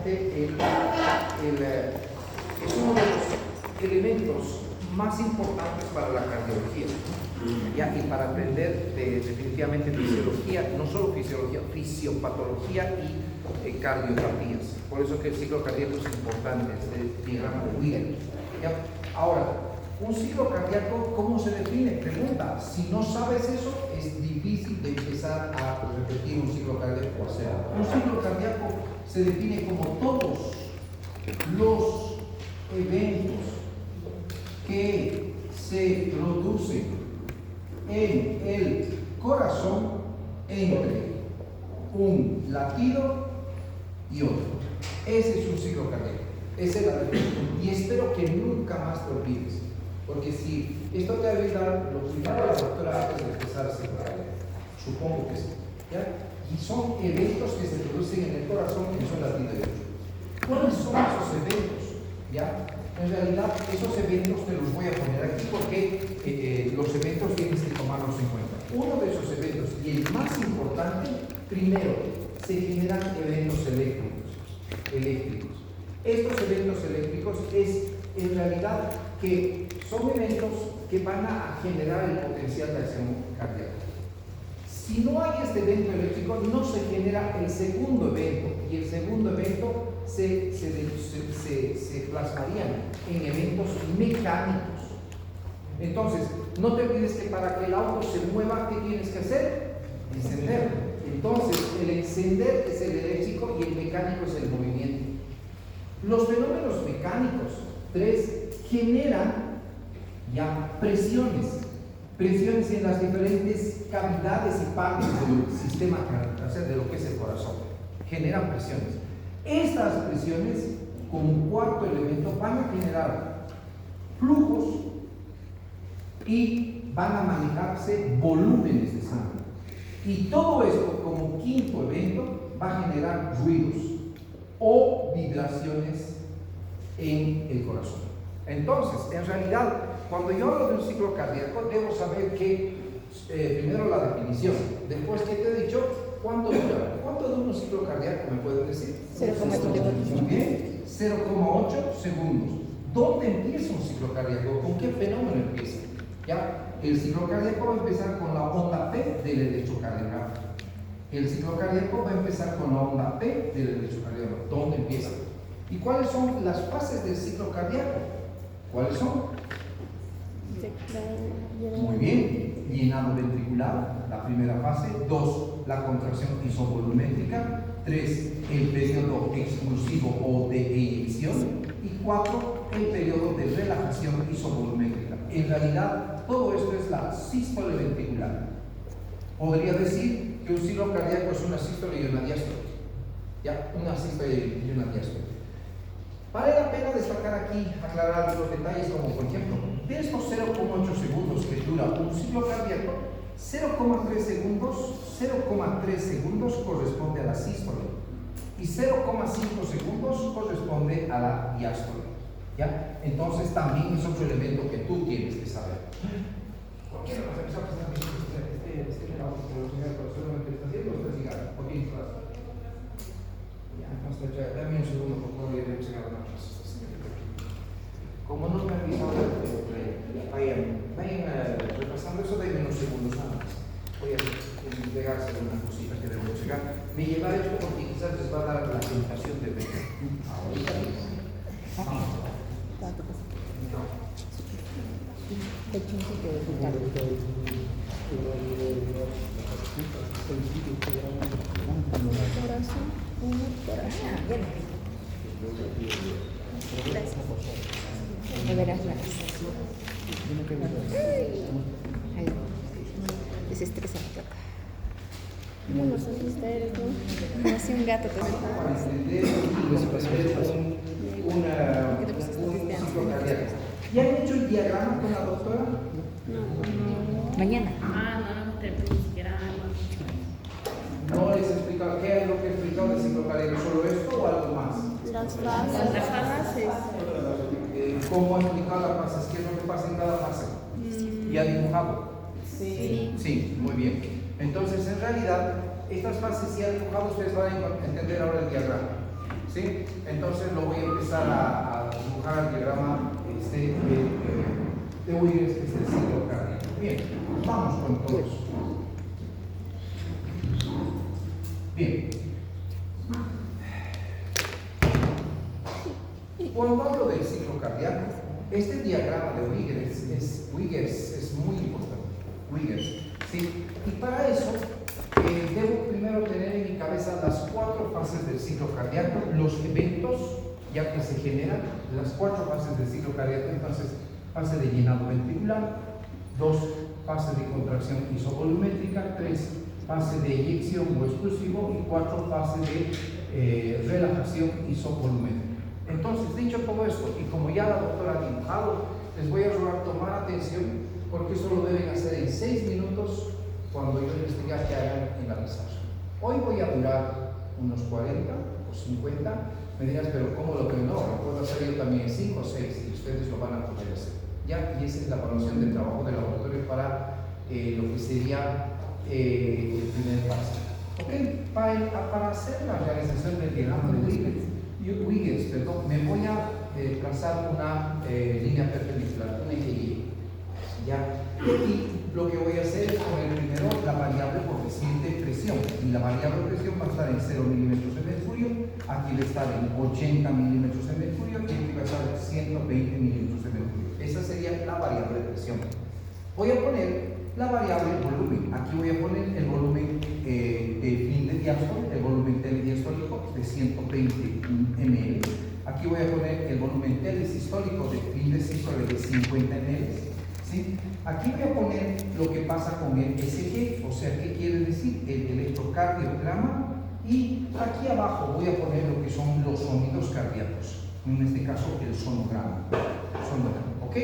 realmente es uno de los elementos más importantes para la cardiología, ¿ya? Y para aprender definitivamente fisiología, no solo fisiología, fisiopatología y cardiopatías. Por eso que el ciclo cardíaco es importante, este diagrama de Wigner. Ahora, un ciclo cardíaco, ¿cómo se define? Pregunta. Si no sabes eso, es difícil de empezar a repetir un ciclo cardíaco o hacer. Un ciclo cardíaco se define como todos los eventos que se producen en el corazón entre un latido y otro. Ese es un ciclo cardíaco. Esa es la definición. Y espero que nunca más te olvides. Porque si esto te va a ayudar, lo primero la doctora antes de empezar a hacer supongo que sí, ¿ya? Y son eventos que se producen en el corazón que son latidos y otros. ¿Cuáles son esos eventos? ¿Ya? En realidad, esos eventos te los voy a poner aquí porque los eventos tienes que tomarlos en cuenta. Uno de esos eventos, y el más importante, primero, se generan eventos eléctricos. Estos eventos eléctricos es en realidad que son eventos que van a generar el potencial de acción cardíaca. Si no hay este evento eléctrico, no se genera el segundo evento, y el segundo evento se plasmarían en eventos mecánicos. Entonces, no te olvides que para que el auto se mueva, ¿qué tienes que hacer? Encenderlo. Entonces, el encender es el eléctrico y el mecánico es el movimiento. Los fenómenos mecánicos, generan ya presiones en las diferentes cavidades y partes del sistema cardíaco, o sea, de lo que es el corazón. Generan presiones. Estas presiones, como un cuarto elemento, van a generar flujos y van a manejarse volúmenes de sangre. Y todo esto, como quinto evento, va a generar ruidos o vibraciones en el corazón. Entonces, en realidad, cuando yo hablo de un ciclo cardíaco, debo saber que, primero la definición, después que te he dicho, ¿cuánto dura? ¿Cuánto dura un ciclo cardíaco? ¿Me pueden decir? 0,8. Muy bien, 0,8 segundos. ¿Dónde empieza un ciclo cardíaco? ¿Con qué fenómeno empieza? ¿Ya? El ciclo cardíaco va a empezar con la onda P del electrocardiograma. El ciclo cardíaco va a empezar con la onda P del electrocardiograma. ¿Dónde empieza? ¿Y cuáles son las fases del ciclo cardíaco? ¿Cuáles son? Muy bien, llenado ventricular, la primera fase. 2, la contracción isovolumétrica. 3, el periodo exclusivo o de eyección. Y 4, el periodo de relajación isovolumétrica. En realidad, todo esto es la sístole ventricular. Podría decir que un ciclo cardíaco es una sístole y una diástole. ¿Ya? Una sístole y una diástole. Vale la pena destacar aquí, aclarar algunos detalles, como por ejemplo, de estos 0,8 segundos que dura un ciclo cardíaco, 0,3 segundos corresponde a la sístole y 0,5 segundos corresponde a la diástole. ¿Ya? Entonces también es otro elemento que tú tienes que saber. Cualquiera de las personas que están viendo dame un segundo, por favor, voy a checar una cosa. Como no me han avisado, vayan repasando eso, denme unos segundos nada más. Voy a entregarse algunas cositas que debo checar. Me lleva esto porque quizás les va a dar la tentación de ver. Ahorita mismo. Me verás la desestresante acá. No nos asusta, eres, ¿no? Como si un gato te Para entender un ciclo cardíaco. ¿Ya han hecho el diagrama con la doctora? No. Mañana. No te ni siquiera algo. ¿No les he explicado qué es lo que he explicado del ciclo cardíaco? ¿Solo esto o algo más? Las fases. ¿Cómo ha explicado las fases? ¿Qué es lo que pasa en cada fase? ¿Y ha dibujado? Sí. Sí, muy bien. Entonces, en realidad, estas fases ya dibujadas, ustedes van a entender ahora el diagrama. ¿sí? Entonces lo voy a empezar a dibujar el diagrama de Wiggers, que es el ciclo cardíaco. Bien, vamos con todos. Bien. Cuando hablo del ciclo cardíaco, este diagrama de Wiggers es muy importante. Wiggers, ¿sí? Y para eso debo primero tener en mi cabeza las 4 fases del ciclo cardíaco, los eventos ya que se generan, las 4 fases del ciclo cardíaco. Entonces, fase de llenado ventricular, 2 fases de contracción isovolumétrica, 3 fase de eyección o expulsivo y 4 fases de relajación isovolumétrica. Entonces, dicho todo esto, y como ya la doctora ha dibujado, les voy a rogar tomar atención porque eso lo deben hacer en 6 minutos cuando yo les diga que hagan en la pizarra. Hoy voy a durar unos 40 o 50. Me dirás, pero ¿cómo lo que no? Lo puedo hacer yo también en 5 o 6 y ustedes lo van a poder hacer. ¿Ya? Y esa es la evaluación del trabajo de laboratorio para lo que sería el primer paso. ¿Ok? Para hacer la realización del diagrama de Wiggers, me voy a trazar una línea perpendicular, un eje Y. ¿Ya? Y lo que voy a hacer es poner primero la variable coeficiente presión. Y la variable presión va a estar en 0 milímetros de mercurio, aquí va a estar en 80 milímetros de mercurio y aquí va a estar en 120 milímetros de mercurio. Esa sería la variable de presión. Voy a poner la variable volumen. Aquí voy a poner el volumen de fin de diástole, el volumen telediastólico de 120 ml. Aquí voy a poner el volumen telesistólico de fin de sístole de 50 ml. ¿Sí? Aquí voy a poner lo que pasa con el SG, o sea, ¿qué quiere decir? El electrocardiograma. Y aquí abajo voy a poner lo que son los sonidos cardíacos, en este caso el sonograma. ¿Ok?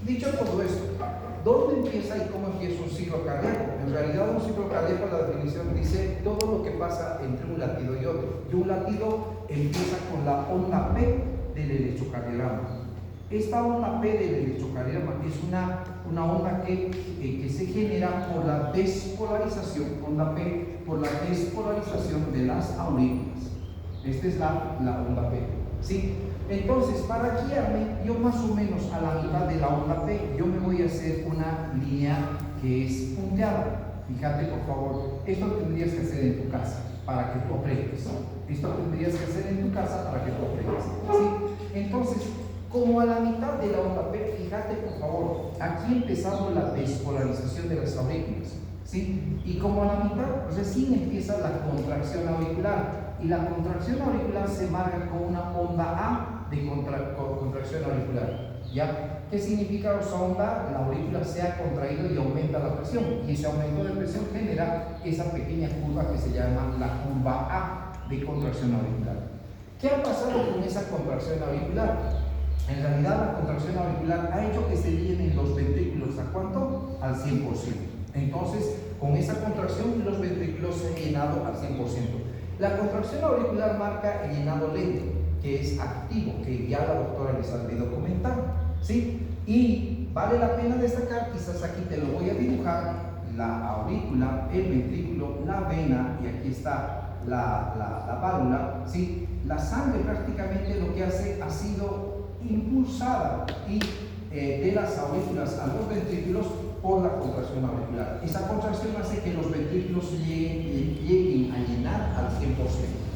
Dicho todo esto, ¿dónde empieza y cómo empieza un ciclo cardíaco? En realidad un ciclo cardíaco, la definición dice todo lo que pasa entre un latido y otro. Y un latido empieza con la onda P del electrocardiograma. Esta onda P del electrocardiograma es una onda que se genera por la despolarización, onda P, por la despolarización de las aurículas. Esta es la onda P. ¿Sí? Entonces, para guiarme, yo más o menos a la mitad de la onda P, yo me voy a hacer una línea que es punteada. Fíjate, por favor, esto tendrías que hacer en tu casa para que tú aprendas. Esto tendrías que hacer en tu casa para que tú aprendas. ¿Sí? Entonces, como a la mitad de la onda P, fíjate por favor, aquí empezamos la despolarización de las aurículas, ¿sí? Y como a la mitad, recién empieza la contracción auricular, y la contracción auricular se marca con una onda A de contracción auricular, ¿ya? ¿Qué significa esa onda? La aurícula se ha contraído y aumenta la presión, y ese aumento de presión genera esa pequeña curva que se llama la curva A de contracción auricular. ¿Qué ha pasado con esa contracción auricular? En realidad la contracción auricular ha hecho que se llenen los ventrículos. ¿A cuánto? Al 100%. Entonces, con esa contracción los ventrículos se han llenado al 100%. La contracción auricular marca el llenado lento, que es activo, que ya la doctora les ha debido comentar, ¿sí? Y vale la pena destacar, quizás aquí te lo voy a dibujar, la aurícula, el ventrículo, la vena, y aquí está la válvula, ¿sí? La sangre prácticamente lo que ha sido impulsada de las aurículas a los ventrículos por la contracción auricular. Esa contracción hace que los ventrículos lleguen a llenar al 100%,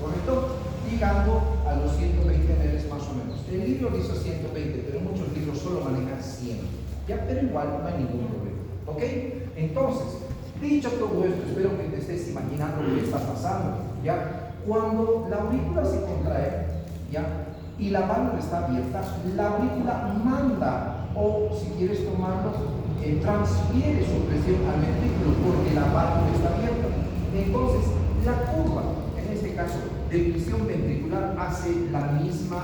¿correcto? Llegando a los 120 ml más o menos. El libro dice 120, pero muchos libros solo manejan 100, ¿ya? Pero igual no hay ningún problema, ¿ok? Entonces, dicho todo esto, espero que te estés imaginando lo que está pasando, ¿ya? Cuando la aurícula se contrae, ¿ya? Y la válvula está abierta, la aurícula manda, o si quieres tomarlo, transfiere su presión al ventrículo porque la válvula está abierta. Entonces, la curva, en este caso, de presión ventricular hace el mismo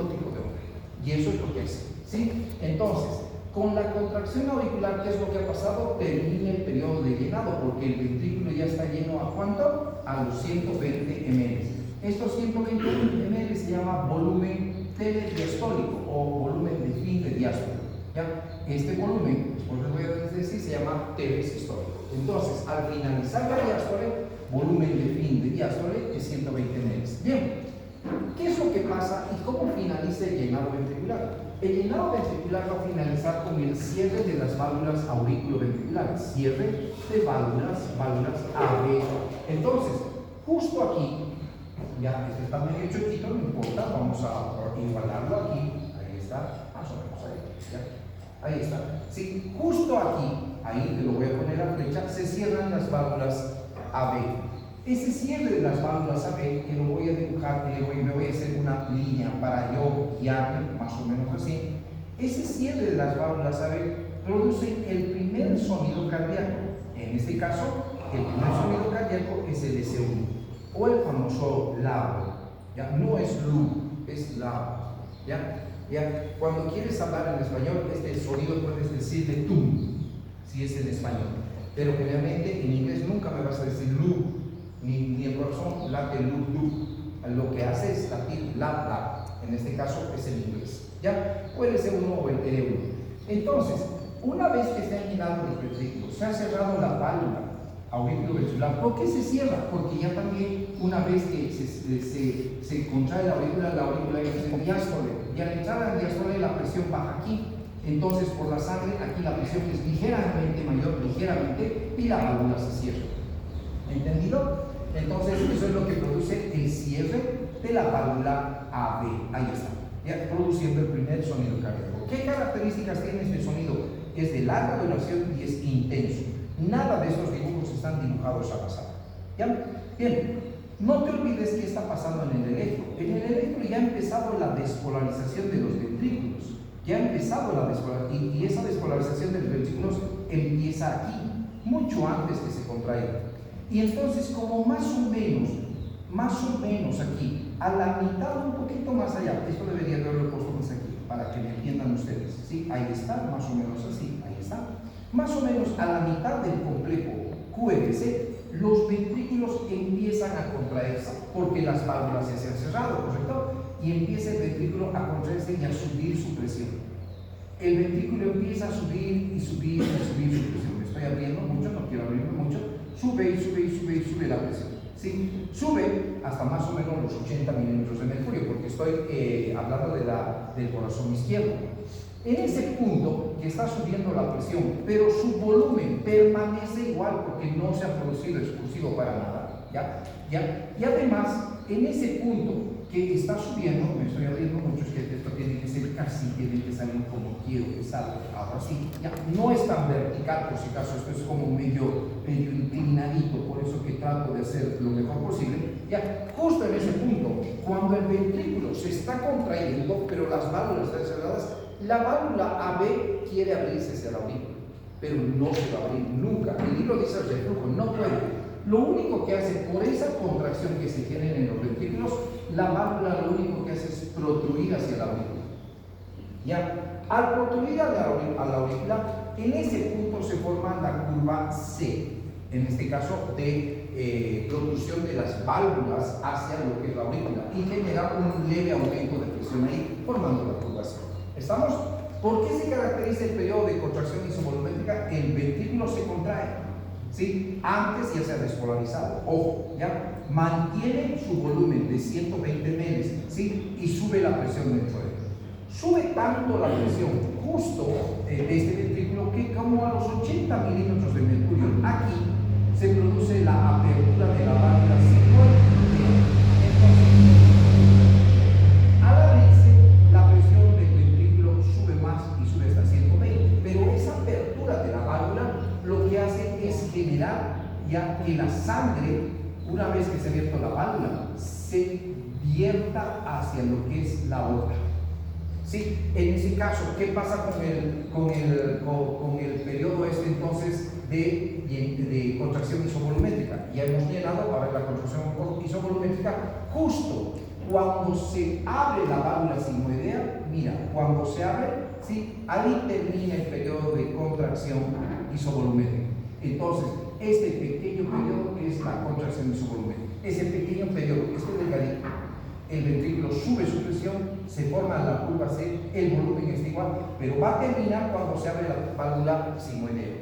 tipo de onda. Y eso es lo que hace, ¿sí? Entonces, con la contracción auricular, ¿qué es lo que ha pasado? Termina el periodo de llenado, porque el ventrículo ya está lleno ¿a cuánto? A los 120 ml. Estos 120 ml se llama volumen telediastólico o volumen de fin de diástole. ¿Ya? Este volumen, después les voy a decir, se llama telesistólico. Entonces, al finalizar la diástole, volumen de fin de diástole es 120 ml. Bien, ¿qué es lo que pasa y cómo finaliza el llenado ventricular? El llenado ventricular va a finalizar con el cierre de las válvulas auriculoventriculares, cierre de válvulas AB. Entonces, justo aquí, ya este está medio chuequito, no importa, vamos a igualarlo aquí, ahí está, más o menos ahí, ya, ahí está. Sí, justo aquí, ahí te lo voy a poner a flecha, se cierran las válvulas AB. Ese cierre de las válvulas AB, que lo voy a dibujar, me voy a hacer una línea para yo guiarme, más o menos así. Ese cierre de las válvulas AB produce el primer sonido cardíaco. En este caso, el primer sonido cardíaco es el SU, o el famoso LAB. ¿Ya? No es LU, es LAB. ¿Ya? Cuando quieres hablar en español, este sonido puedes decirle TUM, si es en español. Pero generalmente en inglés nunca me vas a decir LU. Ni el corazón late lu. Lo que hace es latir la. En este caso es el inglés. ¿Ya? O el S1 o el T1. Entonces, una vez que se han llenado los ventrículos, se ha cerrado la válvula auriculoventricular. ¿Por qué se cierra? Porque ya también, una vez que se contrae la aurícula es en diástole. Y al entrar en diástole, la presión baja aquí. Entonces, por la sangre, aquí la presión es ligeramente mayor, y la válvula se cierra. ¿Entendido? Entonces, eso es lo que produce el cierre de la válvula AB. Ahí está, ya produciendo el primer sonido cardíaco. ¿Qué características tiene este sonido? Es de larga duración y es intenso. Nada de estos dibujos están dibujados al azar. ¿Ya? Bien, no te olvides qué está pasando en el electro. En el electro ya ha empezado la despolarización de los ventrículos. Ya ha empezado la despolarización, y esa despolarización de los ventrículos empieza aquí, mucho antes que se contraiga. Y entonces, como más o menos aquí, a la mitad, un poquito más allá, esto debería haberlo puesto más aquí, para que me entiendan ustedes, ¿sí? Ahí está, más o menos así, ahí está. Más o menos a la mitad del complejo QRC, los ventrículos empiezan a contraerse, porque las válvulas ya se han cerrado, ¿correcto? Y empieza el ventrículo a contraerse y a subir su presión. El ventrículo empieza a subir y subir su presión. Me estoy abriendo mucho, no quiero abrirme mucho. Sube la presión. ¿Sí? Sube hasta más o menos los 80 milímetros de mercurio, porque estoy hablando del corazón izquierdo. En ese punto que está subiendo la presión, pero su volumen permanece igual porque no se ha producido explosivo para nada. ¿Ya? Y además, en ese punto que está subiendo, me estoy abriendo mucho, es que esto tiene que ser casi, tiene que salir como quiero que salga. Ahora sí, ya no es tan vertical, por si acaso, esto es como medio inclinadito, por eso que trato de hacer lo mejor posible. Ya, justo en ese punto, cuando el ventrículo se está contrayendo, pero las válvulas están cerradas, la válvula AB quiere abrirse hacia la aurícula, pero no se va a abrir nunca. El libro dice el reflujo, no puede. Lo único que hace, por esa contracción que se genera en los ventrículos, la válvula lo único que hace es protruir hacia la aurícula. ¿Ya? Al protruir a la aurícula, en ese punto se forma la curva C, en este caso de protrusión de las válvulas hacia lo que es la aurícula, y genera un leve aumento de presión ahí, formando la curva C. ¿Estamos? ¿Por qué se caracteriza el periodo de contracción isovolumétrica? El ventrículo se contrae. ¿Sí? Antes ya se ha despolarizado, ojo, ya mantiene su volumen de 120 ml, ¿sí? Y sube la presión dentro de él. Sube tanto la presión justo de este ventrículo que como a los 80 milímetros de mercurio aquí se produce la apertura de la válvula sigmoide. Entonces, al abrirse, la presión del ventrículo sube más y sube hasta 120, pero esa apertura de la válvula lo que hace es generar ya que la sangre, una vez que se ha abierto la válvula, se vierta hacia lo que es la aorta. ¿Sí? En ese caso, ¿qué pasa con el periodo este entonces de contracción isovolumétrica? Ya hemos llenado para ver la contracción isovolumétrica justo cuando se abre la válvula sigmoidea. Mira, cuando se abre, ¿sí? Ahí termina el periodo de contracción isovolumétrica. Entonces, este pequeño periodo es la contracción isovolumétrica. Ese pequeño periodo, este delgadito, el ventrículo sube su presión, se forma la curva C, el volumen está igual, pero va a terminar cuando se abre la válvula sigmoidea.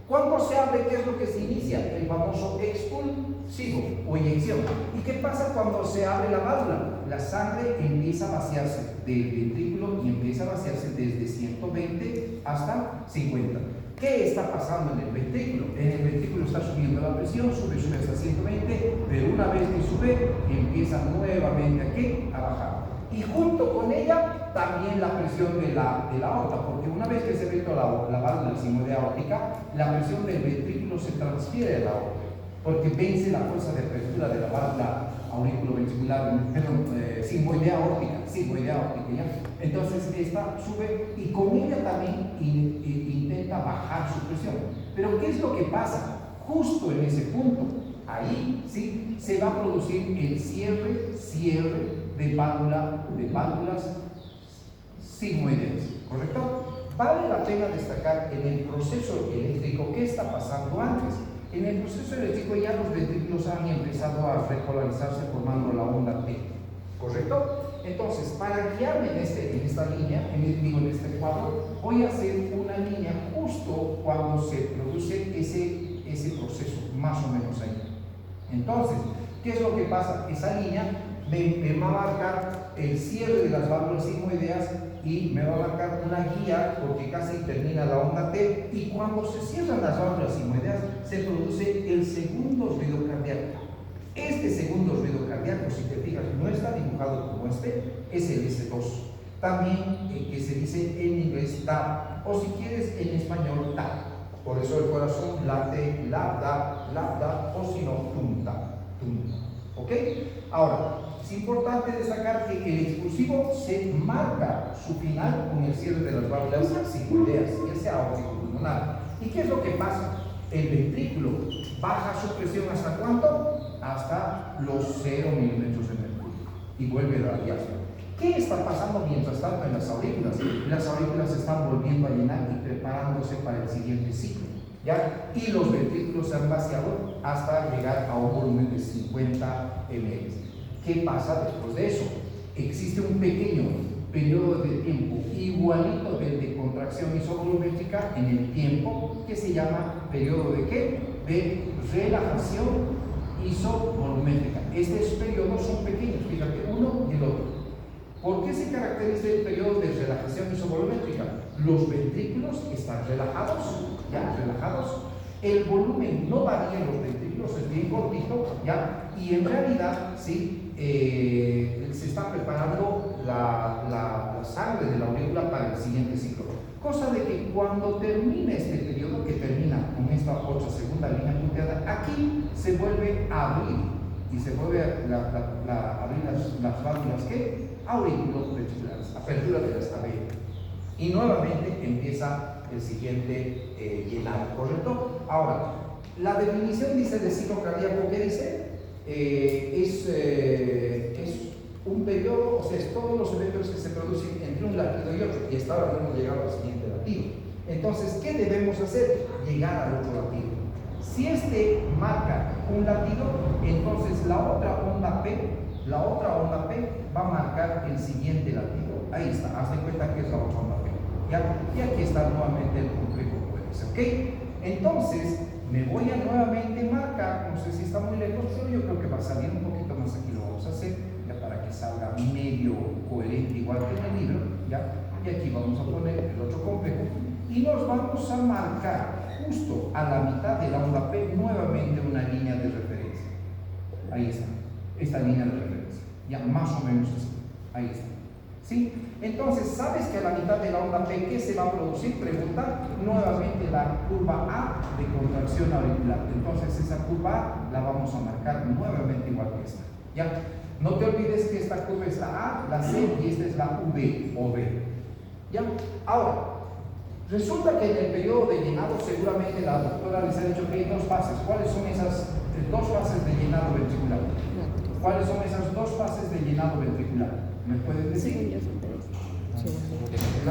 Cuando se abre, ¿qué es lo que se inicia? El famoso expulso sigo, o inyección. ¿Y qué pasa cuando se abre la válvula? La sangre empieza a vaciarse del ventrículo y empieza a vaciarse desde 120 hasta 50. ¿Qué está pasando en el ventrículo? En el ventrículo está subiendo la presión, sube hasta 120, pero una vez que sube, empieza nuevamente aquí a bajar. Y junto con ella, también la presión de la aorta, porque una vez que se ve toda la válvula sigmoidea aórtica, la presión del ventrículo se transfiere a la aorta, porque vence la fuerza de apertura de la válvula auriculoventricular, sigmoidea aórtica, ¿ya? Entonces esta sube y con ella también intenta bajar su presión. Pero ¿qué es lo que pasa? Justo en ese punto, ahí sí se va a producir el cierre de válvulas sigmoideas, ¿correcto? Vale la pena destacar en el proceso eléctrico qué está pasando antes. En el proceso eléctrico ya los ventrículos han empezado a repolarizarse formando la onda T, ¿correcto? Entonces, para guiarme en esta línea, en este cuadro, voy a hacer una línea justo cuando se produce ese proceso, más o menos ahí. Entonces, ¿qué es lo que pasa? Esa línea me va a marcar el cierre de las válvulas sigmoideas y me va a marcar una guía porque casi termina la onda T, y cuando se cierran las válvulas sigmoideas se produce el segundo ruido cardíaco. Este segundo ruido cardíaco, si te fijas, no está dibujado como este, es el S2. También que se dice en inglés TAP, o si quieres en español TAP. Por eso el corazón late, lap, o si no, tum-ta. ¿Ok? Ahora, es importante destacar que el expulsivo se marca su final con el cierre de las válvulas sigmoideas, ya sea auriculopulmonar. ¿Y qué es lo que pasa? El ventrículo baja su presión ¿hasta cuánto? Hasta los 0 milímetros de mercurio y vuelve a radiarse. ¿Qué está pasando mientras tanto en las aurículas? Las aurículas se están volviendo a llenar y preparándose para el siguiente ciclo, ¿ya? Y los ventrículos se han vaciado hasta llegar a un volumen de 50 ml. ¿Qué pasa después de eso? Existe un pequeño periodo de tiempo igualito del de contracción isovolumétrica en el tiempo, que se llama periodo de ¿qué? De relajación isovolumétrica. Estos periodos son pequeños, fíjate, uno y el otro. ¿Por qué se caracteriza el periodo de relajación isovolumétrica? Los ventrículos están relajados, ya relajados. El volumen no varía en los ventrículos, es bien cortito, ya. Y en realidad, sí, se está preparando la sangre de la aurícula para el siguiente ciclo. Cosa de que cuando termine este periodo, que termina con esta otra segunda línea punteada, aquí se vuelve a abrir y se vuelve a abrir las válvulas que auriculoventriculares, apertura de la estabela. Y nuevamente empieza el siguiente llenado, ¿correcto? Ahora, la definición dice de ciclo cardíaco, ¿qué dice? Es un periodo, o sea, es todos los eventos que se producen entre un latido y otro, y hasta ahora no hemos llegado al siguiente latido. Entonces, ¿qué debemos hacer? Llegar al otro latido. Si este marca un latido, entonces la otra onda P va a marcar el siguiente latido. Ahí está, haz de cuenta que es la otra onda P. ¿Ya? Y aquí está nuevamente el complejo QRS, ¿ok? Entonces, me voy a nuevamente marcar, no sé si está muy lejos, pero yo creo que va a salir un poquito más aquí, lo vamos a hacer, ya para que salga medio coherente igual que en el libro, ¿ya? Y aquí vamos a poner el otro complejo y nos vamos a marcar justo a la mitad de la onda P nuevamente una línea de referencia. Ahí está, esta línea de referencia, ya más o menos así, ahí está. ¿Sí? Entonces, ¿sabes que a la mitad de la onda P qué se va a producir? Pregunta, nuevamente la curva A de contracción auricular. Entonces, esa curva A la vamos a marcar nuevamente igual que esta. ¿Ya? No te olvides que esta curva es la A, la C y esta es la V o B. ¿Ya? Ahora, resulta que en el periodo de llenado seguramente la doctora les ha dicho que hay dos fases. ¿Cuáles son esas dos fases de llenado ventricular? ¿Cuáles son esas dos fases de llenado ventricular? ¿Me puedes decir?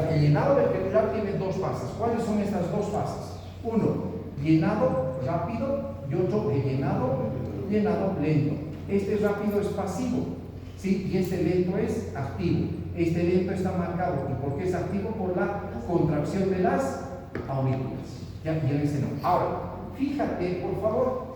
El llenado ventricular tiene dos fases. ¿Cuáles son estas dos fases? Uno, llenado rápido y otro de llenado lento. Este rápido es pasivo, ¿sí? Y este lento es activo. Este lento está marcado. ¿Y por qué es activo? Por la contracción de las aurículas. Ya ese no. Ahora, fíjate, por favor,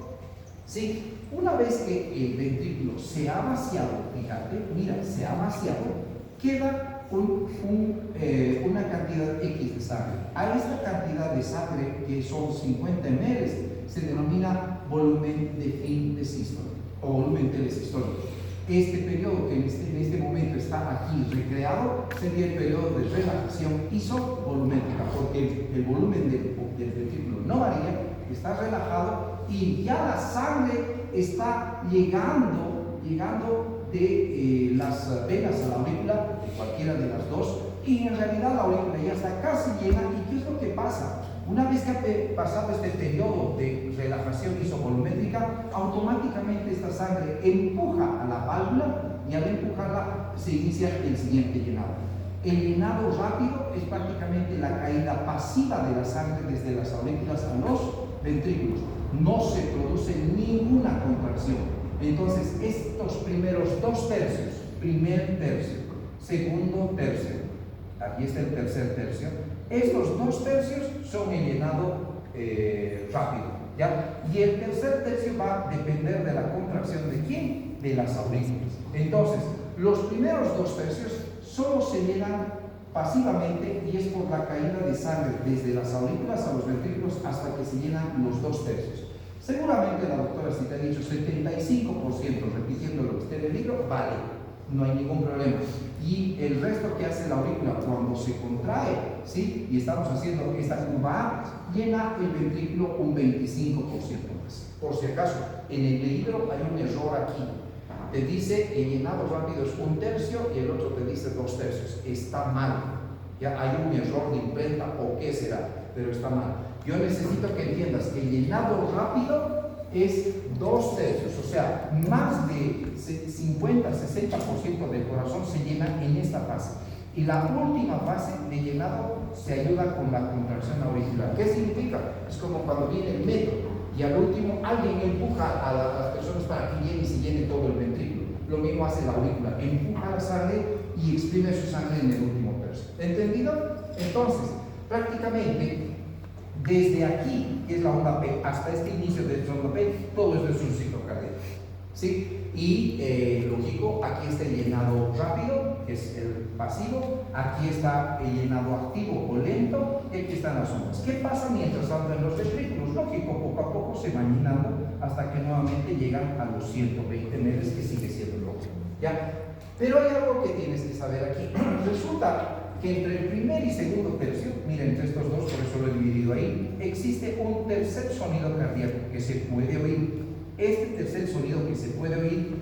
¿Sí? Una vez que el ventrículo se ha vaciado, fíjate, mira, se ha vaciado, queda una cantidad X de sangre. A esta cantidad de sangre, que son 50 ml, se denomina volumen de fin de sístole o volumen telesistólico. Este periodo que en este momento está aquí recreado sería el periodo de relajación isovolumétrica, porque el volumen del ventrículo no varía, está relajado y ya la sangre está llegando de las venas a la aurícula, de cualquiera de las dos, y en realidad la aurícula ya está casi llena. ¿Y qué es lo que pasa? Una vez que ha pasado este periodo de relajación isovolumétrica, automáticamente esta sangre empuja a la válvula y al empujarla se inicia el siguiente llenado. El llenado rápido es prácticamente la caída pasiva de la sangre desde las aurículas a los ventrículos. No se produce ninguna contracción. Entonces, estos primeros 2 tercios, primer tercio, segundo tercio, aquí está el tercer tercio, estos 2 tercios son el llenado rápido, ¿ya? Y el tercer tercio va a depender de la contracción de ¿quién? De las aurículas. Entonces, los primeros 2 tercios solo se llenan pasivamente y es por la caída de sangre desde las aurículas a los ventrículos hasta que se llenan los 2 tercios. Seguramente la doctora, si te ha dicho 75% repitiendo lo que esté en el libro, vale, no hay ningún problema. Y el resto que hace la aurícula cuando se contrae, ¿sí? Y estamos haciendo esta curva A, llena el ventrículo un 25% más. Por si acaso, en el libro hay un error aquí. Te dice el llenado rápido es 1 tercio y el otro te dice 2 tercios. Está mal. Ya hay un error de imprenta o qué será, pero está mal. Yo necesito que entiendas que el llenado rápido es 2 tercios, o sea, más de 50-60% del corazón se llena en esta fase. Y la última fase de llenado se ayuda con la contracción auricular. ¿Qué significa? Es como cuando viene el metro y al último alguien empuja a las personas para que llene y se llene todo el ventrículo. Lo mismo hace la aurícula, empuja la sangre y exprime su sangre en el último tercio. ¿Entendido? Entonces, prácticamente desde aquí, que es la onda P, hasta este inicio de la onda P, todo esto es un ciclo cardíaco, ¿sí? Y lógico, aquí está el llenado rápido, que es el pasivo, aquí está el llenado activo o lento, y aquí están las ondas. ¿Qué pasa mientras andan los ventrículos? Lógico, poco a poco se van llenando hasta que nuevamente llegan a los 120 ml, que sigue siendo lógico, ¿ya? Pero hay algo que tienes que saber aquí. Resulta que entre el primer y segundo tercio, miren, entre estos dos, por eso lo he dividido ahí, existe un tercer sonido cardíaco que se puede oír. Este tercer sonido que se puede oír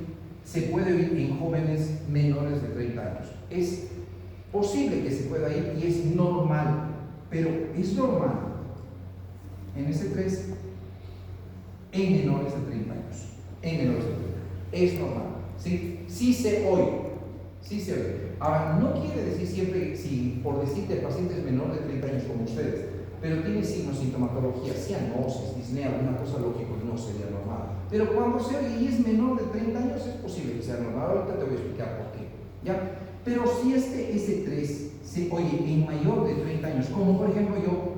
en jóvenes menores de 30 años. Es posible que se pueda oír y es normal, pero es normal en ese 3 en menores de 30 años. En menores de 30 años. Es normal, ¿sí? Sí se oye. Sí se oye. Ahora, no quiere decir siempre, si por decirte pacientes menores de 30 años como ustedes, pero tiene signos, sintomatología, cianosis, disnea, alguna cosa lógica, no sería normal. Pero cuando se oye y es menor de 30 años, es posible que sea normal. Ahorita te voy a explicar por qué, ¿ya? Pero si este S3 se oye en mayor de 30 años, como por ejemplo yo,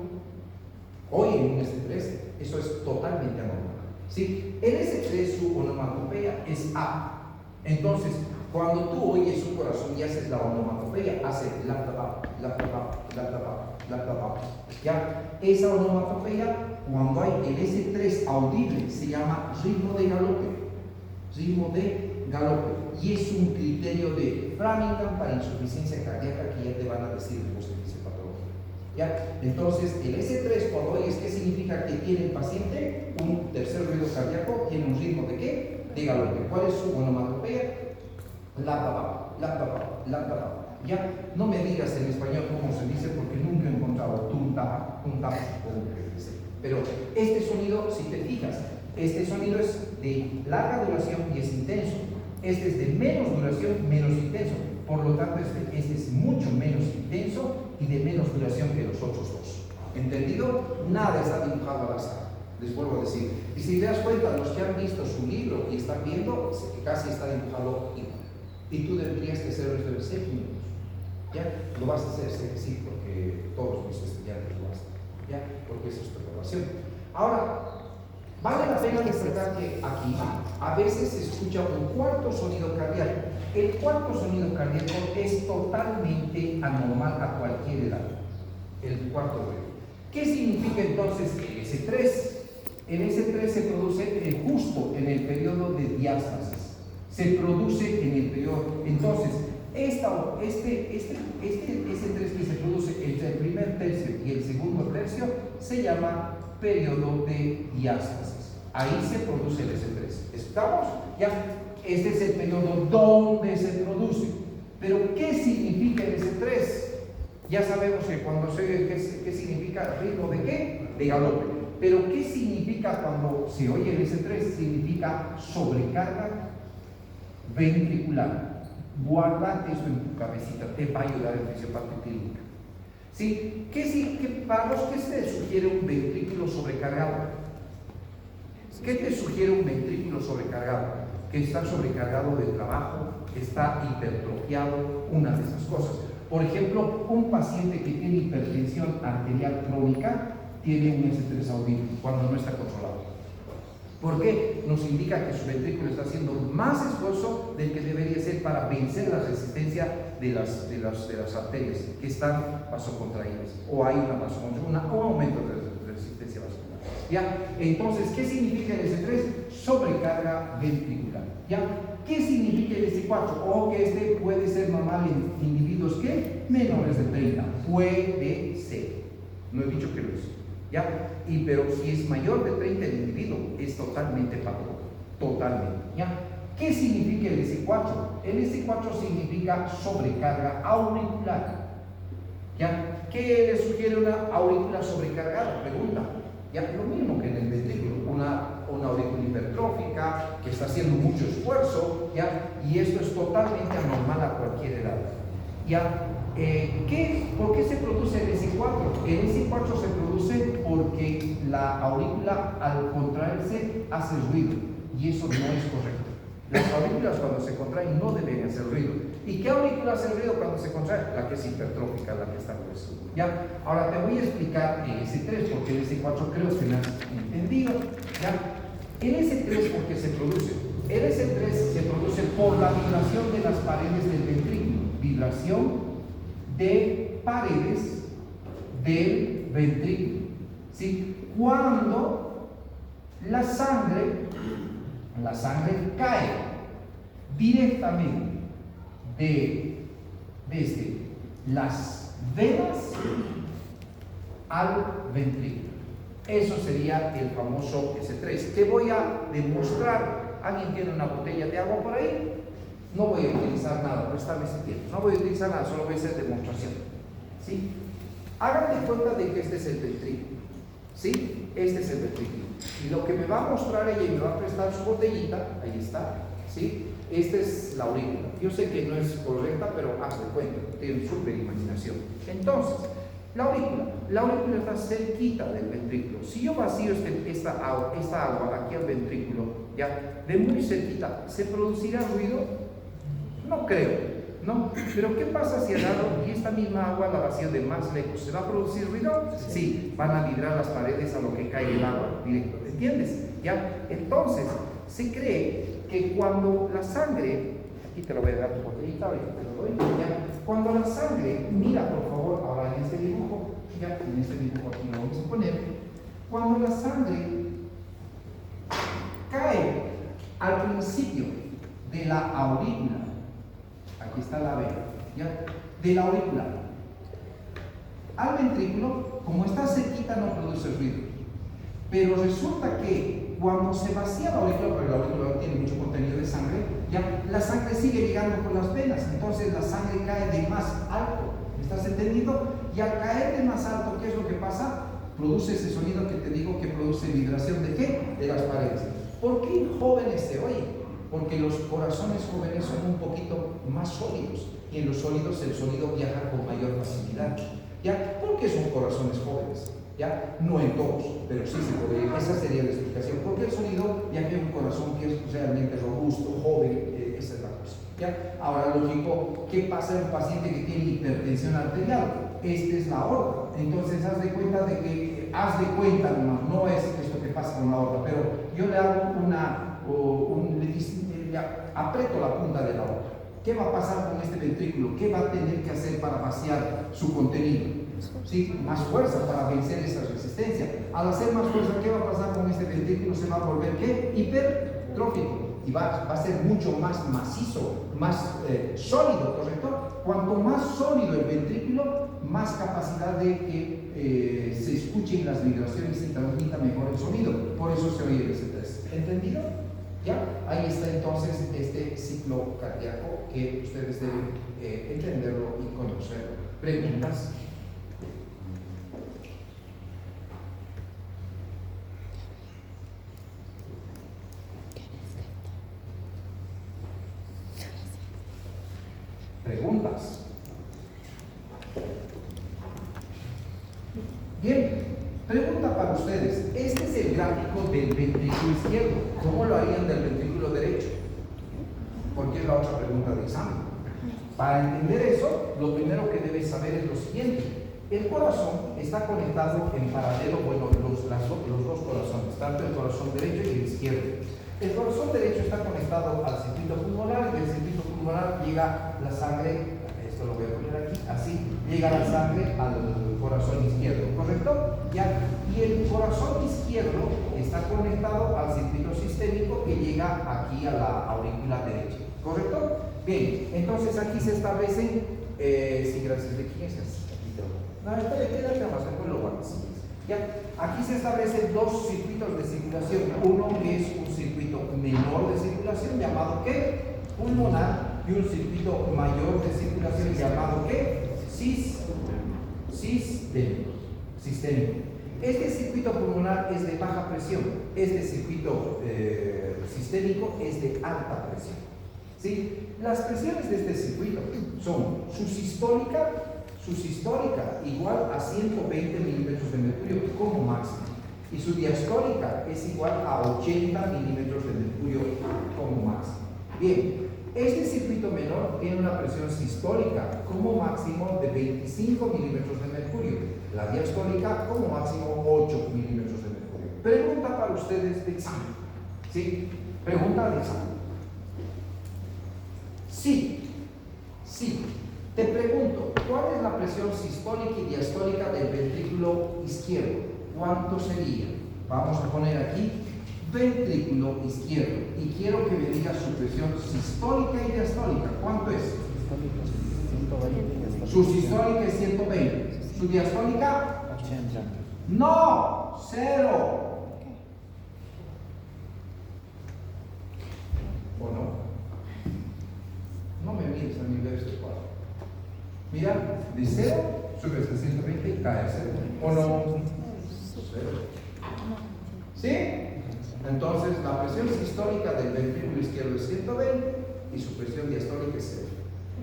hoy en un S3, eso es totalmente anormal, ¿sí? El S3, su onomatopeya es A. Entonces, cuando tú oyes su corazón y haces la onomatopeya, hace la tapa, la tapa, la tapa, la tapa. ¿Ya? Esa onomatopeya, cuando hay el S3 audible, se llama ritmo de galope. Ritmo de galope. Y es un criterio de Framingham para insuficiencia cardíaca que ya te van a decir después de fisiopatología. ¿Ya? Entonces, el S3, cuando oyes, ¿qué significa que tiene el paciente? Un tercer ruido cardíaco, tiene un ritmo de ¿qué? De galope. ¿Cuál es su onomatopeya? La tapa, la tapa, la tapa. Ya, no me digas en español cómo se dice porque nunca he encontrado tunta, supongo que dice. Pero este sonido, si te fijas, este sonido es de larga duración y es intenso. Este es de menos duración, menos intenso. Por lo tanto, este es mucho menos intenso y de menos duración que los otros dos. ¿Entendido? Nada está dibujado al azar. Les vuelvo a decir. Y si te das cuenta, los que han visto su libro y están viendo, casi está dibujado igual. Y tú deberías que hacerlo desde 6 minutos. ¿Ya? Lo vas a hacer, sí, porque todos mis estudiantes lo hacen. ¿Ya? Porque esa es tu evaluación. Ahora, Vale la pena recordar que aquí a veces se escucha un cuarto sonido cardíaco. El cuarto sonido cardíaco es totalmente anormal a cualquier edad. El cuarto ruido. ¿Qué significa entonces el S3? El S3 se produce justo en el periodo de diástasis. Se produce en el periodo. Entonces, este S3 que se produce entre el primer tercio y el segundo tercio se llama periodo de diástasis. Ahí se produce el S3. ¿Estamos? ¿Ya? Este es el periodo donde se produce. Pero, ¿qué significa el S3? Ya sabemos que cuando qué significa ritmo de qué? De galope. Pero ¿qué significa cuando se oye el S3? Significa sobrecarga ventricular. Guarda eso en tu cabecita, te va a ayudar en fisiopatía clínica. ¿Sí? Para los que se sugiere un ventrículo sobrecargado? ¿Qué te sugiere un ventrículo sobrecargado? Que está sobrecargado de trabajo, que está hipertrofiado, una de esas cosas. Por ejemplo, un paciente que tiene hipertensión arterial crónica tiene un S3 audífono cuando no está controlado. ¿Por qué? Nos indica que su ventrículo está haciendo más esfuerzo del que debería ser para vencer la resistencia de las arterias que están vasocontraídas, o hay una vasoconstricción, o aumento de resistencia vascular. ¿Ya? Entonces, ¿qué significa el S3? Sobrecarga ventricular. ¿Ya? ¿Qué significa el S4? O que este puede ser normal en individuos que menores de 30. Puede ser. No he dicho que lo es. ¿Ya? Pero si es mayor de 30 el individuo, es totalmente patológico. Totalmente. ¿Ya? ¿Qué significa el S4? El S4 significa sobrecarga auricular. ¿Ya? ¿Qué le sugiere una aurícula sobrecargada? Pregunta. ¿Ya? Lo mismo que en el ventrículo. Una aurícula hipertrófica que está haciendo mucho esfuerzo, ¿ya? Y esto es totalmente anormal a cualquier edad. ¿Ya? ¿Por qué se produce el S4? El S4 se produce porque la aurícula al contraerse hace ruido y eso no es correcto. Las aurículas cuando se contraen no deben hacer ruido. ¿Y qué aurícula hace ruido cuando se contrae? La que es hipertrófica, la que está gruesa. ¿Ya? Ahora te voy a explicar el S3 porque el S4 creo que me has entendido. ¿Ya? El S3 ¿por qué se produce? El S3 se produce por la vibración de las paredes del ventrículo. Vibración de paredes del ventrículo. ¿Sí? Cuando la sangre cae directamente desde las venas al ventrículo. Eso sería el famoso S3. Te voy a demostrar. ¿Alguien tiene una botella de agua por ahí? No voy a utilizar nada, préstame ese tiempo. No voy a utilizar nada, solo voy a hacer demostración. ¿Sí? Hagan de cuenta de que este es el ventrículo. ¿Sí? Este es el ventrículo. Y lo que me va a mostrar ella y me va a prestar su botellita, ahí está. ¿Sí? Esta es la aurícula. Yo sé que no es correcta, pero haz de cuenta, tiene súper imaginación. Entonces, la aurícula está cerquita del ventrículo. Si yo vacío esta agua aquí al ventrículo, ya, de muy cerquita, ¿se producirá ruido? No creo, ¿no? Pero ¿qué pasa si agarro y esta misma agua la vacío de más lejos? ¿Se va a producir ruido? Sí, van a vibrar las paredes a lo que cae el agua directo, ¿entiendes? ¿Ya? Entonces, se cree que cuando la sangre, aquí te lo voy a dar tu botellita, ahorita te lo doy, ¿ya? Cuando la sangre, mira por favor, ahora en este dibujo, ya, en este dibujo aquí lo vamos a poner, cuando la sangre cae al principio de la aurícula, aquí está la vena, ¿ya? De la aurícula al ventrículo, como está cerquita no produce ruido, pero resulta que cuando se vacía la aurícula, porque la aurícula tiene mucho contenido de sangre, ya la sangre sigue llegando por las venas, entonces la sangre cae de más alto, ¿me estás entendiendo? Y al caer de más alto, ¿qué es lo que pasa? Produce ese sonido que te digo que produce vibración ¿de qué? De las paredes. ¿Por qué en jóvenes se oye? Porque los corazones jóvenes son un poquito más sólidos y en los sólidos el sonido viaja con mayor facilidad. ¿Ya? ¿Por qué son corazones jóvenes? ¿Ya? No en todos, pero sí se podría. Esa sería la explicación. Porque el sonido viaja en un corazón que es realmente robusto, joven, esa es la cosa. ¿Ya? Ahora, lógico, ¿qué pasa en un paciente que tiene hipertensión arterial? Esta es la aorta. Entonces, haz de cuenta nomás, no es esto que pasa con la otra, pero yo le hago le aprieto la punta de la otra. ¿Qué va a pasar con este ventrículo? ¿Qué va a tener que hacer para vaciar su contenido? ¿Sí? Más fuerza para vencer esa resistencia. Al hacer más fuerza, ¿qué va a pasar con este ventrículo? Se va a volver ¿qué? Hipertrófico. Y va a ser mucho más macizo, más sólido, ¿correcto? Cuanto más sólido el ventrículo, más capacidad de que se escuchen las vibraciones y transmita mejor el sonido. Por eso se oye el S3. ¿Entendido? ¿Ya? Ahí está entonces este ciclo cardíaco que ustedes deben entenderlo y conocerlo. ¿Preguntas? ¿Preguntas? Bien, pregunta para ustedes. Este es el gráfico del ventrículo izquierdo. ¿Cómo lo harían del ventrículo derecho? Porque es la otra pregunta de examen. Para entender eso, lo primero que debes saber es lo siguiente. El corazón está conectado en paralelo, bueno, los dos corazones, tanto el corazón derecho y el izquierdo. El corazón derecho está conectado al circuito pulmonar y del circuito pulmonar llega la sangre, esto lo voy a poner aquí, así, llega la sangre al corazón izquierdo, ¿correcto? ¿Ya? Y el corazón izquierdo está conectado al circuito sistémico que llega aquí a la aurícula derecha, ¿correcto? Bien, entonces aquí se establecen, sí, gracias, ¿de quién es eso? No, espera, quédate más, después lo guardas. ¿Ya? Aquí se establecen dos circuitos de circulación, uno que es un circuito menor de circulación llamado ¿qué? Pulmonar, y un circuito mayor de circulación llamado ¿qué? Sistémico. Este circuito pulmonar es de baja presión, este circuito sistémico es de alta presión. ¿Sí? Las presiones de este circuito son su sistólica igual a 120 milímetros de mercurio como máximo, y su diastólica es igual a 80 milímetros de mercurio como máximo. Bien, este circuito menor tiene una presión sistólica como máximo de 25 milímetros de mercurio, la diastólica como máximo 8 milímetros de mercurio. Pregunta para ustedes de examen. ¿Sí? Pregunta de examen. Sí. Te pregunto, ¿cuál es la presión sistólica y diastólica del ventrículo izquierdo? ¿Cuánto sería? Vamos a poner aquí ventrículo izquierdo y quiero que me diga su presión sistólica y diastólica. ¿Cuánto es? Su sistólica es 120. ¿Su diastólica? 80. No, 0. ¿O no? No me mires a mi verso 4. Mira, de 0 subes a 120 y cae a 0. ¿O no? 0. ¿Sí? Entonces la presión sistólica del ventrículo izquierdo es 120 y su presión diastólica es 0.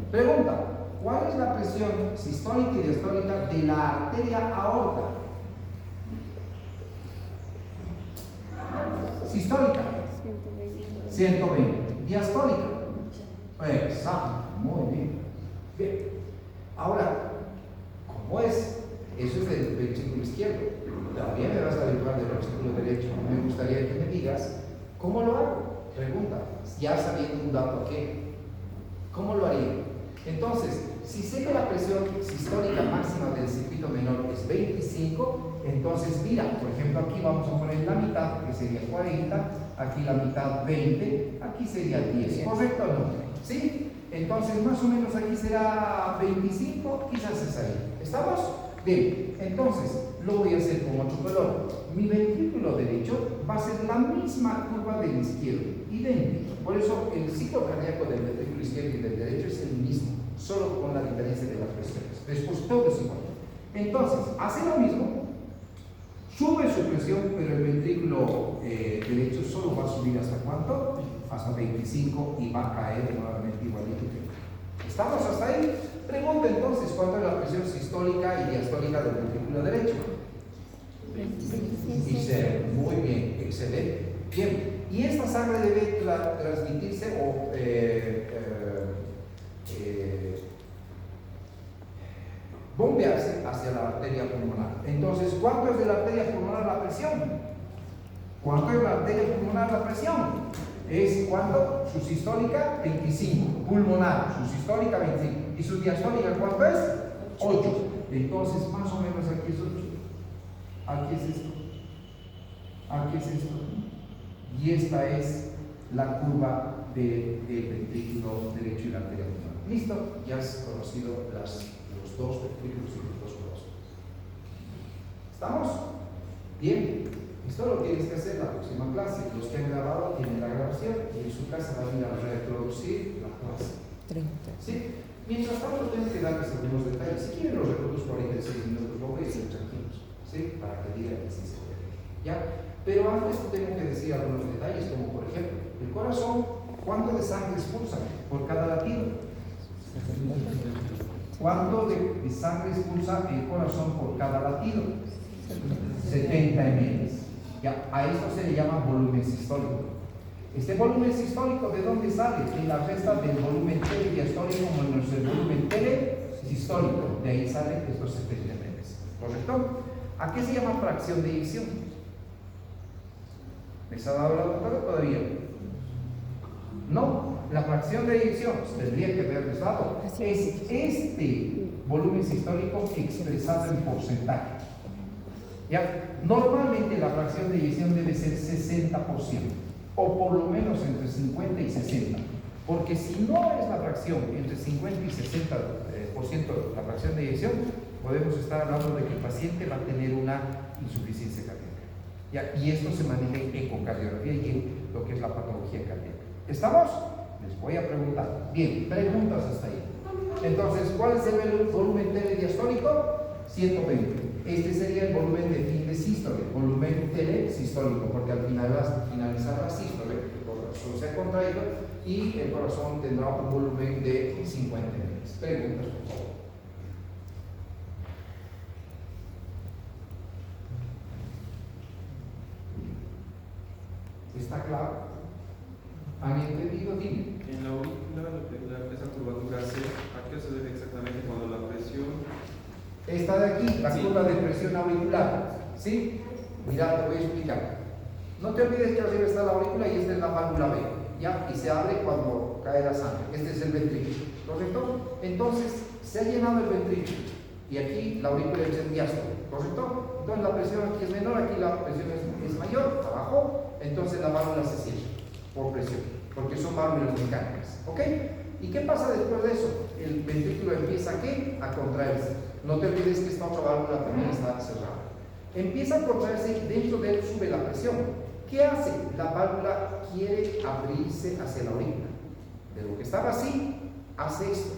Pregunta, ¿cuál es la presión sistólica y diastólica de la arteria aorta? Sistólica 120. Diastólica. Exacto, muy bien. Bien. Ahora, ¿cómo es? Eso es del ventrículo izquierdo. Todavía me vas a averiguar del ventrículo derecho. Me gustaría que me digas, ¿cómo lo hago? Pregunta, ya sabiendo un dato aquí. ¿Cómo lo haría? Entonces, si sé que la presión sistólica máxima del circuito menor es 25, entonces mira, por ejemplo, aquí vamos a poner la mitad, que sería 40, aquí la mitad 20, aquí sería 10, ¿correcto o no? ¿Sí? Entonces, más o menos aquí será 25, quizás es ahí. ¿Estamos? Bien, entonces, lo voy a hacer con otro color. Mi ventrículo derecho va a ser la misma curva del izquierdo, idéntico. Por eso, el ciclo cardíaco del ventrículo izquierdo y del derecho es el mismo, solo con la diferencia de las presiones. Después, todo es igual. Entonces, hace lo mismo, sube su presión, pero el ventrículo derecho solo va a subir ¿hasta cuánto? Hasta 25 y va a caer nuevamente igualito. ¿Estamos hasta ahí? Pregunta entonces, ¿cuánto es la presión sistólica y diastólica del ventrículo derecho? Y 0. Muy bien, excelente. Bien, y esta sangre debe transmitirse o bombearse hacia la arteria pulmonar. Entonces, ¿cuánto es de la arteria pulmonar la presión? ¿Cuánto es la arteria pulmonar la presión? Es ¿cuánto? Su sistólica 25, pulmonar, su sistólica 25. ¿Y su diastólica cuánto es? 8. Entonces, más o menos aquí es 8. Aquí es esto. Aquí es esto. Y esta es la curva del ventrículo derecho y la arteria pulmonar. ¿Listo? Ya has conocido los dos ventrículos y los dos corazones. ¿Estamos? Bien. Esto lo tienes que hacer la próxima clase. Los que han grabado tienen la grabación y en su casa van a ir a reproducir la clase. 30. ¿Sí? Mientras tanto, tengo que darles algunos detalles. Si quieren, los reproduzco ahorita en 6 minutos. Lo voy a decir tranquilos. ¿Sí? Para que digan que sí se puede. ¿Ya? Pero antes tengo que decir algunos detalles, como por ejemplo, el corazón, ¿cuánto de sangre expulsa por cada latido? ¿Cuánto de sangre expulsa el corazón por cada latido? 70 ml. Ya, a esto se le llama volumen sistólico. Este volumen sistólico, ¿de dónde sale? De la resta del volumen telediastólico menos el volumen telesistólico. De ahí salen estos 70 ml. ¿Correcto? ¿A qué se llama fracción de eyección? ¿Les ha dado la doctora todavía? No, la fracción de eyección tendría que haberles dado. Es este volumen sistólico expresado en porcentaje. ¿Ya? Normalmente la fracción de eyección debe ser 60%, o por lo menos entre 50 y 60%, porque si no es la fracción entre 50 y 60% la fracción de eyección, podemos estar hablando de que el paciente va a tener una insuficiencia cardíaca. ¿Ya? Y esto se maneja en ecocardiografía y en lo que es la patología cardíaca. ¿Estamos? Les voy a preguntar. Bien, preguntas hasta ahí. Entonces, ¿cuál es el volumen telediastólico? 120. Este sería el volumen de fin de sístole, volumen telesistólico, porque al finalizar la sístole, el corazón se ha contraído y el corazón tendrá un volumen de 50 ml. Preguntas, por favor. ¿Está claro? ¿Han entendido? Dime. En la aurícula, esa curvatura C, ¿a qué se debe exactamente cuando la presión? Esta de aquí, la curva de presión auricular. ¿Sí? Mira, te voy a explicar. No te olvides que arriba está la aurícula y esta es la válvula B. ¿Ya? Y se abre cuando cae la sangre. Este es el ventrículo. ¿Correcto? Entonces, se ha llenado el ventrículo. Y aquí la aurícula es el diástole. ¿Correcto? Entonces la presión aquí es menor, aquí la presión es mayor, abajo. Entonces la válvula se cierra por presión, porque son válvulas mecánicas. ¿Ok? ¿Y qué pasa después de eso? El ventrículo empieza ¿a qué? A contraerse. No te olvides que esta otra válvula también está cerrada. Empieza a contraerse y dentro de él sube la presión. ¿Qué hace? La válvula quiere abrirse hacia la aurícula. De lo que estaba así, hace esto.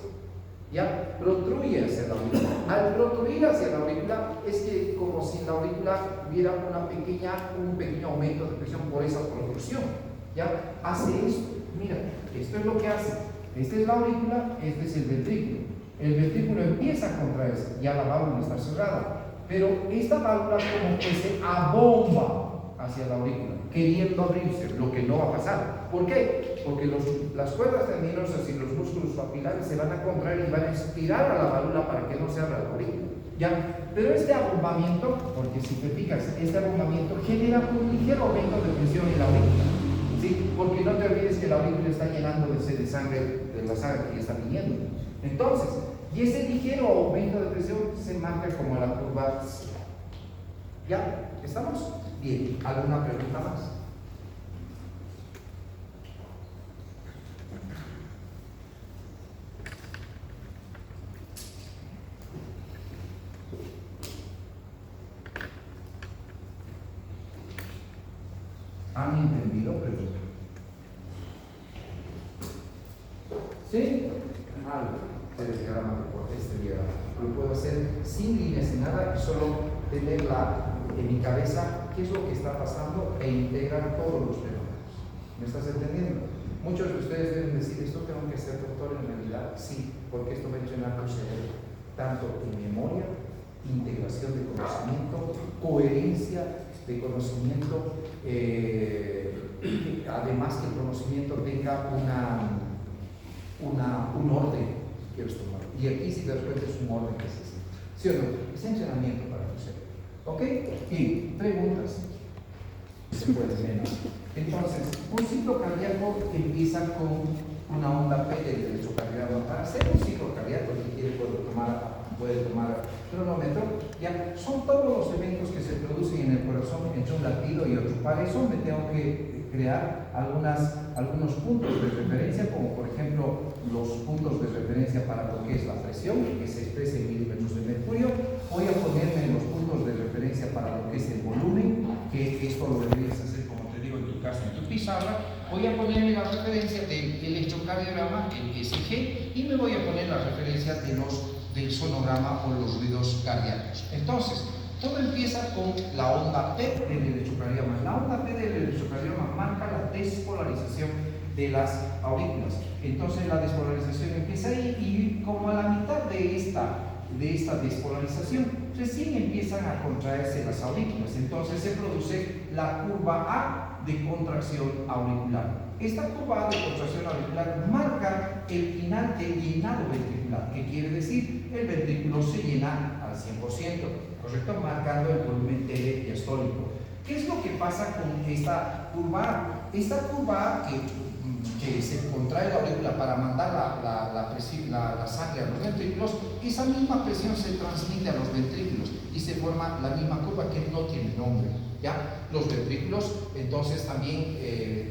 ¿Ya? Protruye hacia la aurícula. Al protruir hacia la aurícula es que como si en la aurícula hubiera un pequeño aumento de presión por esa protrusión. ¿Ya? Hace esto. Mira, esto es lo que hace. Esta es la aurícula, este es el ventrículo. El ventrículo empieza a contraerse, ya la válvula está cerrada. Pero esta válvula como que se abomba hacia la aurícula, queriendo abrirse, lo que no va a pasar. ¿Por qué? Porque las cuerdas tendinosas y los músculos papilares se van a contraer y van a estirar a la válvula para que no se abra la aurícula. ¿Ya? Pero este abombamiento, porque si te fijas, este abombamiento genera un ligero aumento de presión en la aurícula. ¿Sí? Porque no te olvides que la aurícula está llenándose de sangre, de la sangre que está viniendo. Entonces, y ese ligero aumento de presión se marca como la curva C. ¿Ya? ¿Estamos? Bien. ¿Alguna pregunta más? ¿Han entendido? Pregunta. ¿Sí? Este diagrama. Lo puedo hacer sin líneas ni nada y solo tenerla en mi cabeza qué es lo que está pasando e integrar todos los fenómenos. ¿Me estás entendiendo? Muchos de ustedes deben decir, ¿esto tengo que ser doctor en realidad? Sí, porque esto va a entrenar tu cerebro, tanto en memoria, integración de conocimiento, coherencia de conocimiento, además que el conocimiento tenga un orden. Y aquí si de repente es un orden que es así. ¿Sí o no? Es entrenamiento para tu cerebro. ¿Ok? Y preguntas. se puede menos. Entonces, un ciclo cardíaco empieza con una onda P del electrocardiograma. Para hacer un ciclo cardíaco, si quiere puede tomar cronómetro, ya son todos los eventos que se producen en el corazón entre un latido y otro. Para eso me tengo que crear algunos puntos de referencia, como por ejemplo los puntos de referencia para lo que es la presión, que se expresa en milímetros de mercurio. Voy a ponerme los puntos de referencia para lo que es el volumen, que esto lo deberías hacer, como te digo, en tu casa, en tu pizarra. Voy a ponerme la referencia del electrocardiograma, el ECG, y me voy a poner la referencia del sonograma o los ruidos cardíacos. Entonces, todo empieza con la onda P del electrocardiograma. La onda P del electrocardiograma marca la despolarización de las aurículas. Entonces la despolarización empieza ahí y como a la mitad de esta despolarización recién empiezan a contraerse las aurículas. Entonces se produce la curva A de contracción auricular. Esta curva A de contracción auricular marca el final del llenado ventricular, que quiere decir el ventrículo se llena al 100%, ¿correcto? Marcando el volumen telediastólico. ¿Qué es lo que pasa con esta curva A? Esta curva A que se contrae la aurícula para mandar la sangre a los ventrículos, esa misma presión se transmite a los ventrículos y se forma la misma curva que no tiene nombre. ¿Ya? Los ventrículos entonces también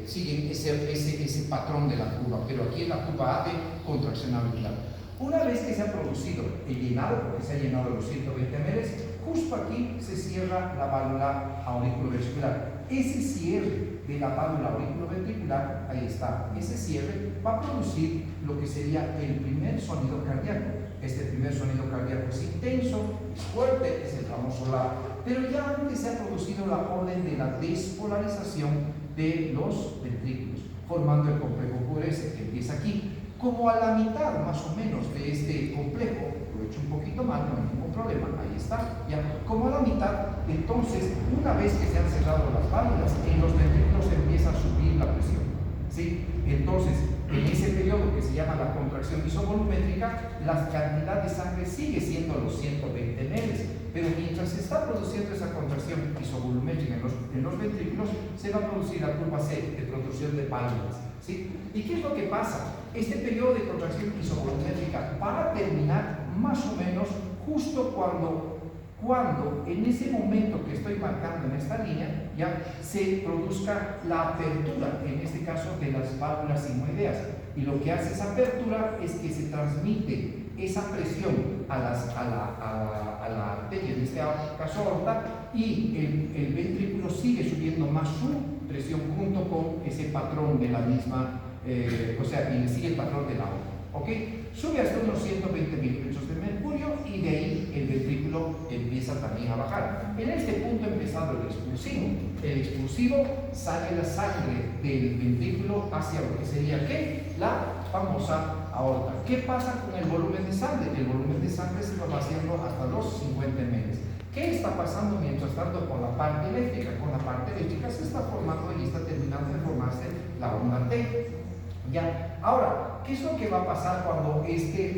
siguen ese patrón de la curva, pero aquí es la curva A de contracción auricular. Una vez que se ha producido el llenado, porque se ha llenado los 120 ml, justo aquí se cierra la válvula auriculoventricular. Ese cierre de la válvula auriculoventricular, ahí está, ese cierre va a producir lo que sería el primer sonido cardíaco. Este primer sonido cardíaco es intenso, es fuerte, es el famoso La, pero ya antes se ha producido la orden de la despolarización de los ventrículos, formando el complejo QRS que empieza aquí. Como a la mitad más o menos de este complejo, lo he hecho un poquito mal, no hay ningún problema, ahí está, ya, como a la mitad, entonces una vez que se han cerrado las válvulas, en los ventrículos empieza a subir la presión, ¿sí? Entonces, en ese periodo que se llama la contracción isovolumétrica, la cantidad de sangre sigue siendo los 120 ml, pero mientras se está produciendo esa contracción isovolumétrica en los ventrículos, se va a producir la curva C de producción de válvulas, ¿sí? ¿Y qué es lo que pasa? Este periodo de contracción isovolumétrica va a terminar más o menos justo cuando en ese momento que estoy marcando en esta línea, ya se produzca la apertura, en este caso de las válvulas sigmoideas. Y lo que hace esa apertura es que se transmite esa presión a la arteria, en este caso aorta, y el ventrículo sigue subiendo más su presión junto con ese patrón de la misma, y sigue el patrón del aorta. ¿Ok? Sube hasta unos 120 milímetros de mercurio y de ahí el ventrículo empieza también a bajar. En este punto ha empezado el expulsivo. El expulsivo sale la sangre del ventrículo hacia lo que sería ¿qué? La famosa aorta. ¿Qué pasa con el volumen de sangre? El volumen de sangre se va vaciando hasta los 50 ml. ¿Qué está pasando mientras tanto con la parte eléctrica? Con la parte eléctrica se está formando y está terminando de formarse la onda T. Ya. Ahora, ¿qué es lo que va a pasar cuando este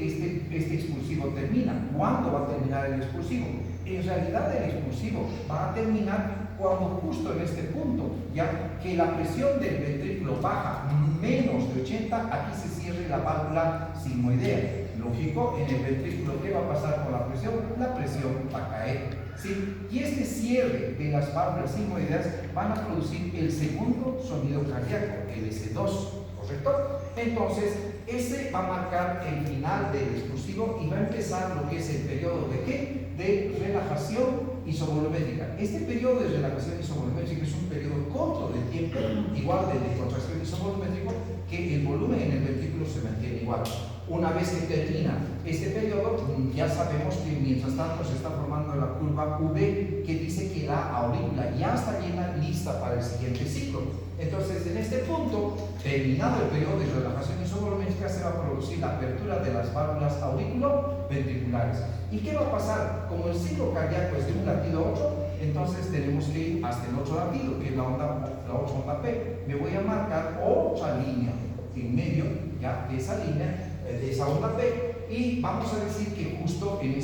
expulsivo termina? ¿Cuándo va a terminar el expulsivo? En realidad el expulsivo va a terminar cuando justo en este punto, ya que la presión del ventrículo baja menos de 80, aquí se cierre la válvula sigmoidea. Lógico, en el ventrículo, ¿qué va a pasar con la presión? La presión va a caer, ¿sí? Y este cierre de las válvulas sigmoideas van a producir el segundo sonido cardíaco, el S2. ¿Correcto? Entonces, ese va a marcar el final del expulsivo y va a empezar lo que es el periodo de ¿qué? De relajación isovolumétrica. Este periodo de relajación isovolumétrica es un periodo corto de tiempo, igual de contracción isovolumétrico, que el volumen en el ventrículo se mantiene igual. Una vez que termina este periodo, ya sabemos que mientras tanto se está formando la curva V, que dice que la aurícula ya está llena, lista para el siguiente ciclo. Entonces, en este punto, terminado el periodo de relajación isovolumétrica, se va a producir la apertura de las válvulas auriculoventriculares. ¿Y qué va a pasar? Como el ciclo cardíaco es de un latido a otro, entonces tenemos que ir hasta el otro latido, que es la otra onda P. Me voy a marcar otra línea en medio, ya, de esa línea, de esa onda P, y vamos a decir que justo en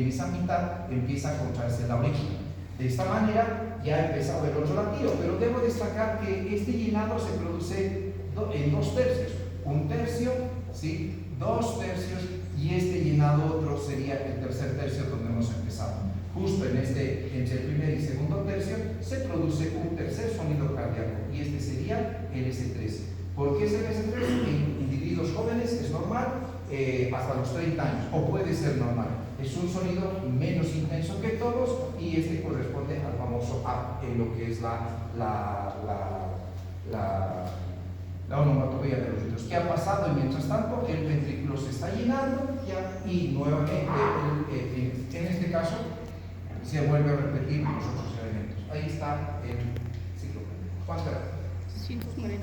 esa mitad empieza a contraerse la aurícula. De esta manera ya empezaba el otro latido, pero debo destacar que este llenado se produce en 2 tercios, 1 tercio, ¿sí? 2 tercios, y este llenado otro sería el tercer tercio donde hemos empezado. Justo entre el primer y segundo tercio se produce un tercer sonido cardíaco, y este sería el S13. ¿Por qué es el S13? En individuos jóvenes es normal hasta los 30 años, o puede ser normal. Es un sonido menos intenso que todos, y este corresponde al famoso up en lo que es la onomatopeya de los ritmos. ¿Qué ha pasado? Y mientras tanto, el ventrículo se está llenando ya, y nuevamente, en este caso, se vuelve a repetir los otros elementos. Ahí está el ciclo. ¿Cuánto era? 140.